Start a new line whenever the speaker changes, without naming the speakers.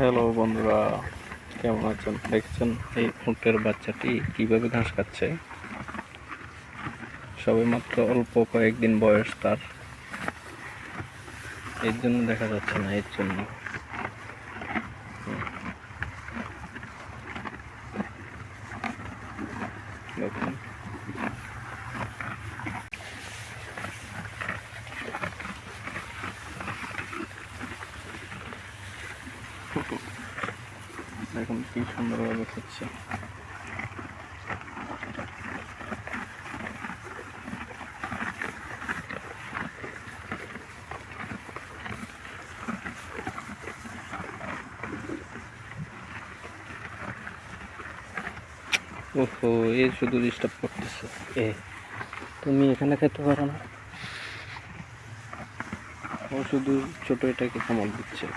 Hello বন্ধুরা, কেমন আছেন? দেখছেন এই উটের বাচ্চাটি কিভাবে ঘাস খাচ্ছে। সবে মাত্র অল্প কয়েকদিন বয়স তার, এর জন্য দেখা যাচ্ছে না। এর জন্য দেখুন, দেখুন কি সুন্দরভাবে খাচ্ছে। ওহো, এ শুধু ডিস্টার্ব করতেছে। তুমি এখানে খেতে পারো না? ও শুধু ছোট এটাকে কামড় দিচ্ছে।